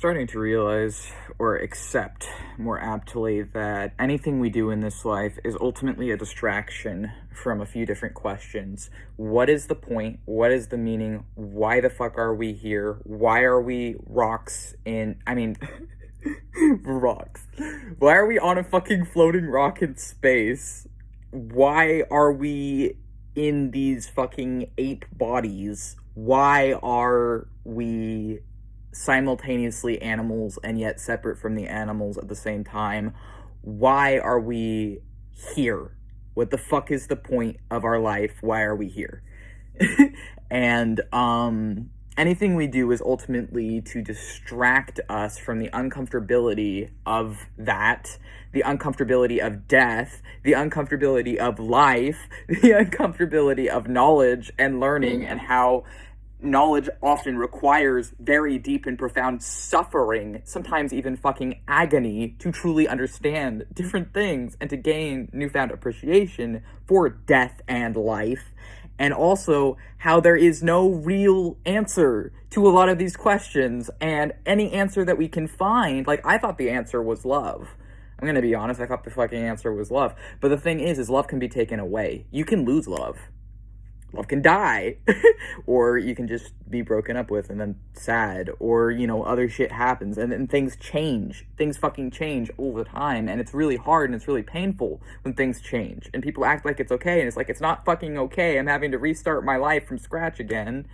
starting to realize or accept more aptly that anything we do in this life is ultimately a distraction from a few different questions. What is the point? What is the meaning? Why the fuck are we here? Why are we rocks in, rocks. Why are we on a fucking floating rock in space? Why are we in these fucking ape bodies? Why are we simultaneously animals and yet separate from the animals at the same time? Why are we here? What the fuck is the point of our life? Why are we here? And anything we do is ultimately to distract us from the uncomfortability of that, the uncomfortability of death, the uncomfortability of life, the uncomfortability of knowledge and learning, and how knowledge often requires very deep and profound suffering, sometimes even fucking agony, to truly understand different things and to gain newfound appreciation for death and life. And also how there is no real answer to a lot of these questions, and any answer that we can find, like, I thought the answer was love. I'm gonna be honest, I thought the fucking answer was love. But the thing is love can be taken away. You can lose love. Love can die. Or you can just be broken up with and then sad, or, you know, other shit happens and things change. Things fucking change all the time, and it's really hard and it's really painful when things change and people act like it's okay, and it's like, it's not fucking okay. I'm having to restart my life from scratch again,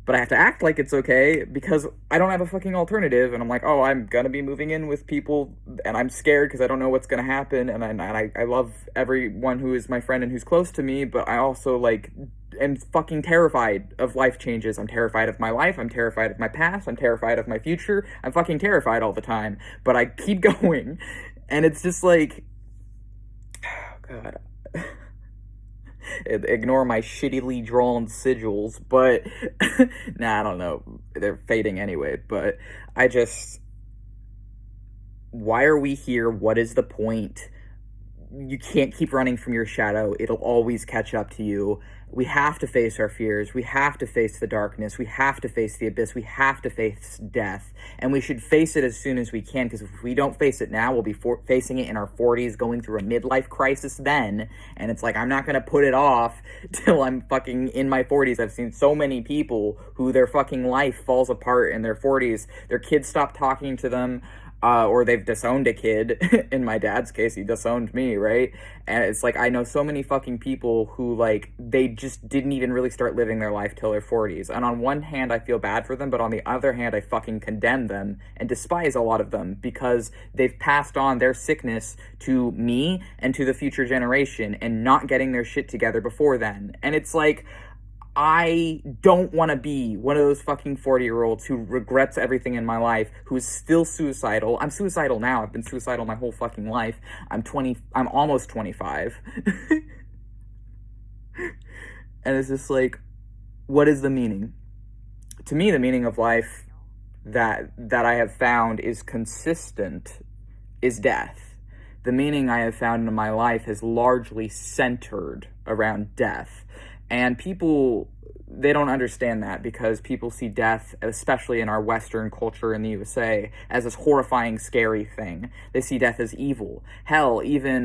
but I have to act like it's okay because I don't have a fucking alternative. And I'm like, oh, I'm gonna be moving in with people, and I'm scared because I don't know what's gonna happen. And I love everyone who is my friend and who's close to me, but I also, like, am fucking terrified of life changes. I'm terrified of my life. I'm terrified of my past. I'm terrified of my future. I'm fucking terrified all the time, but I keep going. And it's just like, oh God. Ignore my shittily drawn sigils, but nah, I don't know. They're fading anyway, but why are we here? What is the point? You can't keep running from your shadow. It'll always catch up to you. We have to face our fears. We have to face the darkness. We have to face the abyss. We have to face death. And we should face it as soon as we can, because if we don't face it now, we'll be facing it in our 40s, going through a midlife crisis then. And it's like, I'm not going to put it off till I'm fucking in my 40s. I've seen so many people who their fucking life falls apart in their 40s. Their kids stop talking to them. Or they've disowned a kid. In my dad's case, he disowned me, right? And it's like, I know so many fucking people who, like, they just didn't even really start living their life till their 40s. And on one hand, I feel bad for them, but on the other hand, I fucking condemn them and despise a lot of them because they've passed on their sickness to me and to the future generation and not getting their shit together before then. And it's like, I don't want to be one of those fucking 40-year-olds who regrets everything in my life, who is still suicidal. I'm suicidal now. I've been suicidal my whole fucking life. I'm almost 25. And it's just like, what is the meaning? To me, the meaning of life that I have found is consistent is death. The meaning I have found in my life has largely centered around death. And people, they don't understand that because people see death, especially in our Western culture in the USA, as this horrifying, scary thing. They see death as evil. Hell, even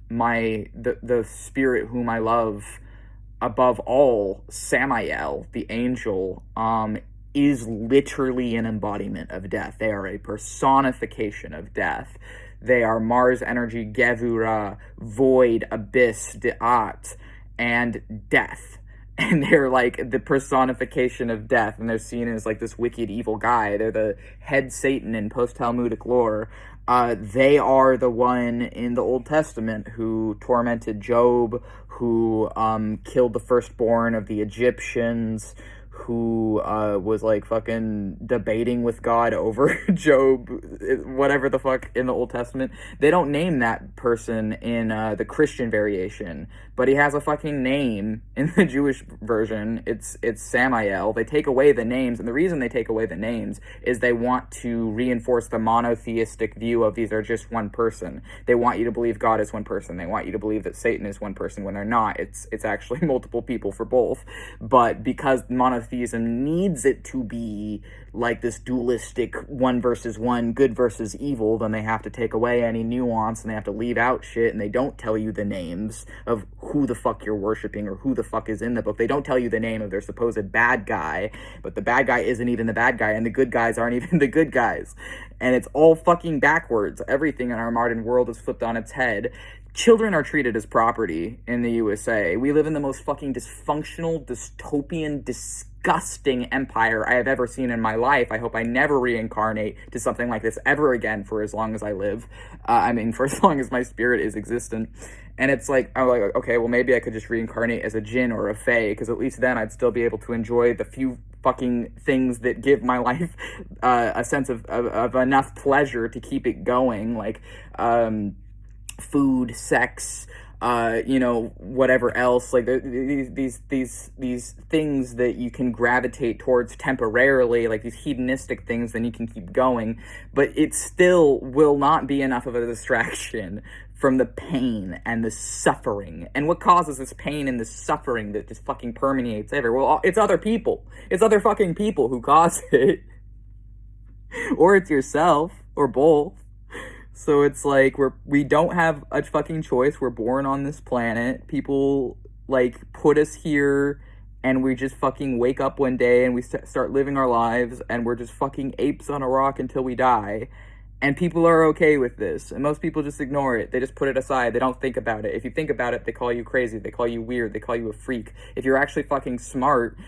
the spirit whom I love above all, Samael, the angel, is literally an embodiment of death. They are a personification of death. They are Mars energy, Gevura, void, abyss, Deat, and death. And they're like the personification of death, and they're seen as like this wicked evil guy. They're the head Satan in post-Talmudic lore. They are the one in the Old Testament who tormented Job, who killed the firstborn of the Egyptians, who was like fucking debating with God over Job, whatever the fuck, in the Old Testament. They don't name that person in the Christian variation, but he has a fucking name in the Jewish version. It's Samael. They take away the names, and the reason they take away the names is they want to reinforce the monotheistic view of these are just one person. They want you to believe God is one person. They want you to believe that Satan is one person when they're not. It's actually multiple people for both. But because monotheistic monotheism needs it to be like this dualistic one versus one, good versus evil, then they have to take away any nuance and they have to leave out shit, and they don't tell you the names of who the fuck you're worshiping or who the fuck is in the book. They don't tell you the name of their supposed bad guy, but the bad guy isn't even the bad guy, and the good guys aren't even the good guys. And it's all fucking backwards. Everything in our modern world is flipped on its head. Children are treated as property in the USA. We live in the most fucking dysfunctional, dystopian, disgusting empire I have ever seen in my life. I hope I never reincarnate to something like this ever again for as long as I live. For as long as my spirit is existent. And it's like, I'm like, okay, well, maybe I could just reincarnate as a djinn or a fae, because at least then I'd still be able to enjoy the few fucking things that give my life a sense of enough pleasure to keep it going, like food, sex, whatever else, like these things that you can gravitate towards temporarily, like these hedonistic things, then you can keep going, but it still will not be enough of a distraction from the pain and the suffering. And what causes this pain and this suffering that just fucking permeates everywhere? Well, it's other people. It's other fucking people who cause it. Or it's yourself, or both. So it's like we don't have a fucking choice. We're born on this planet. People like put us here, and we just fucking wake up one day and we start living our lives, and we're just fucking apes on a rock until we die. And people are okay with this. And most people just ignore it. They just put it aside. They don't think about it. If you think about it, they call you crazy. They call you weird. They call you a freak. If you're actually fucking smart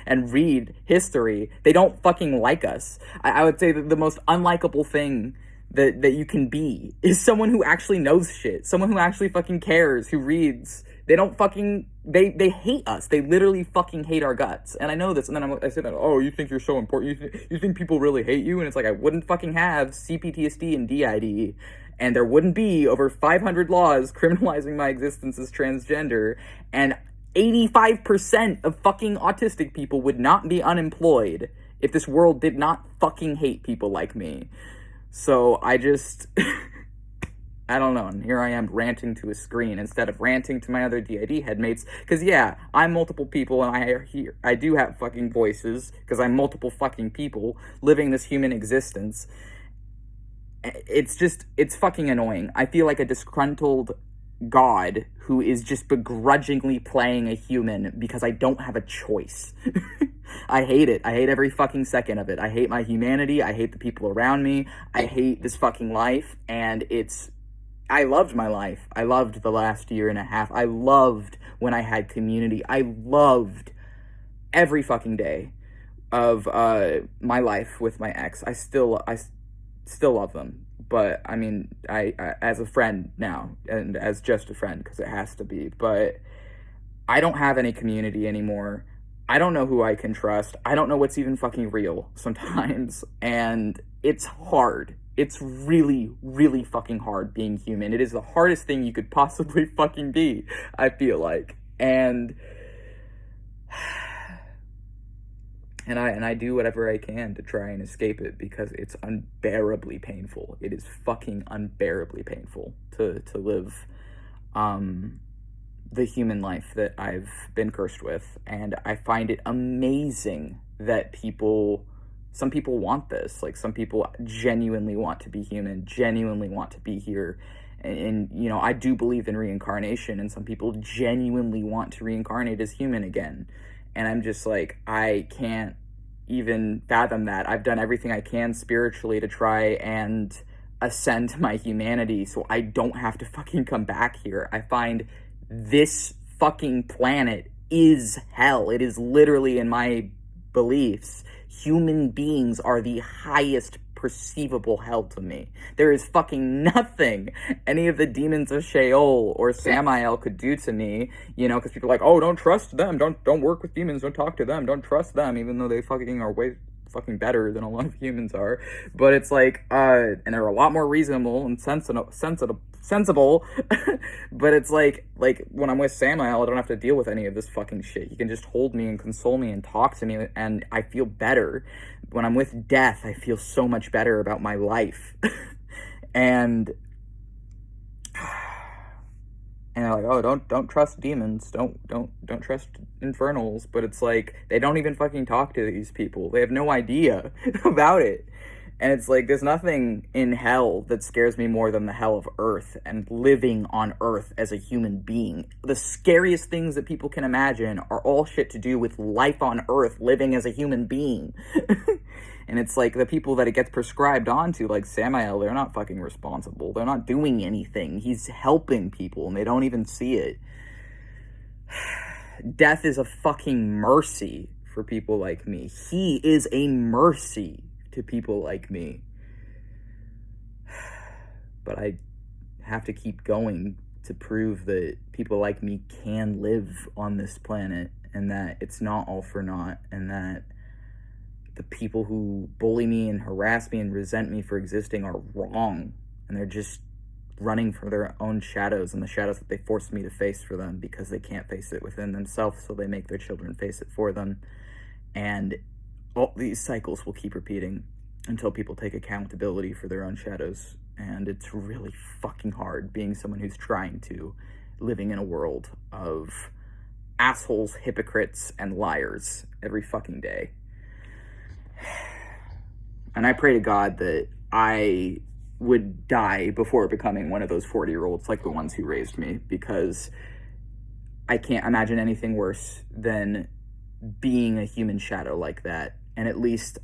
and read history, they don't fucking like us. I would say that the most unlikable thing that you can be is someone who actually knows shit. Someone who actually fucking cares, who reads. They don't fucking... They hate us. They literally fucking hate our guts. And I know this, and then I say that, oh, you think you're so important? You think people really hate you? And it's like, I wouldn't fucking have CPTSD and DID, and there wouldn't be over 500 laws criminalizing my existence as transgender, and 85% of fucking autistic people would not be unemployed if this world did not fucking hate people like me. So I just... I don't know, and here I am ranting to a screen instead of ranting to my other DID headmates, because yeah, I'm multiple people, and I do have fucking voices, because I'm multiple fucking people living this human existence. It's fucking annoying. I feel like a disgruntled god who is just begrudgingly playing a human because I don't have a choice. I hate it. I hate every fucking second of it. I hate my humanity. I hate the people around me. I hate this fucking life, and I loved my life. I loved the last year and a half. I loved when I had community. I loved every fucking day of my life with my ex. I still love them. But, I mean, I as a friend now, and as just a friend, because it has to be. But I don't have any community anymore. I don't know who I can trust. I don't know what's even fucking real sometimes. And it's hard. It's really, really fucking hard being human. It is the hardest thing you could possibly fucking be, I feel like. And I do whatever I can to try and escape it, because it's unbearably painful. It is fucking unbearably painful to live the human life that I've been cursed with. And I find it amazing that some people want this. Like, some people genuinely want to be human, genuinely want to be here. And I do believe in reincarnation, and some people genuinely want to reincarnate as human again. And I'm just like, I can't even fathom that. I've done everything I can spiritually to try and ascend my humanity so I don't have to fucking come back here. I find this fucking planet is hell. It is literally, in my beliefs, human beings are the highest perceivable hell to me. There is fucking nothing any of the demons of Sheol or Samael could do to me, because people are like, oh, don't trust them, don't work with demons, don't talk to them, don't trust them, even though they fucking are way fucking better than a lot of humans are. But it's like, and they're a lot more reasonable and sensible, but it's like when I'm with Samael, I don't have to deal with any of this fucking shit. He can just hold me and console me and talk to me, and I feel better. When I'm with Death, I feel so much better about my life. And And they're like, oh, don't trust demons, don't trust infernals. But it's like they don't even fucking talk to these people. They have no idea about it. And it's like there's nothing in hell that scares me more than the hell of Earth and living on Earth as a human being. The scariest things that people can imagine are all shit to do with life on Earth, living as a human being. And it's like the people that it gets prescribed onto, like Samael, they're not fucking responsible. They're not doing anything. He's helping people and they don't even see it. Death is a fucking mercy for people like me. He is a mercy to people like me. But I have to keep going to prove that people like me can live on this planet and that it's not all for naught, and that the people who bully me and harass me and resent me for existing are wrong, and they're just running from their own shadows and the shadows that they forced me to face for them because they can't face it within themselves, so they make their children face it for them. And all these cycles will keep repeating until people take accountability for their own shadows. And it's really fucking hard being someone who's trying to, living in a world of assholes, hypocrites, and liars every fucking day. And I pray to God that I would die before becoming one of those 40-year-olds like the ones who raised me, because I can't imagine anything worse than being a human shadow like that. And at least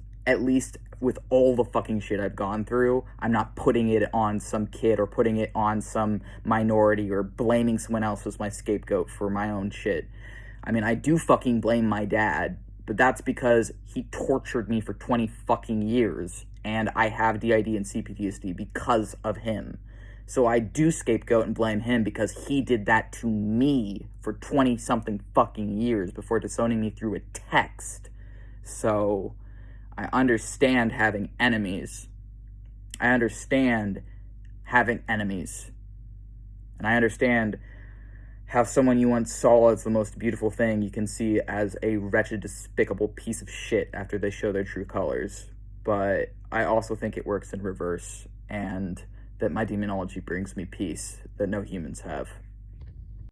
with all the fucking shit I've gone through, I'm not putting it on some kid or putting it on some minority or blaming someone else as my scapegoat for my own shit. I mean, I do fucking blame my dad, but that's because he tortured me for 20 fucking years, and I have DID and CPTSD because of him. So I do scapegoat and blame him because he did that to me for 20-something fucking years before disowning me through a text. So I understand having enemies. I understand having enemies. And I understand how someone you once saw as the most beautiful thing you can see as a wretched, despicable piece of shit after they show their true colors. But I also think it works in reverse, and that my demonology brings me peace that no humans have.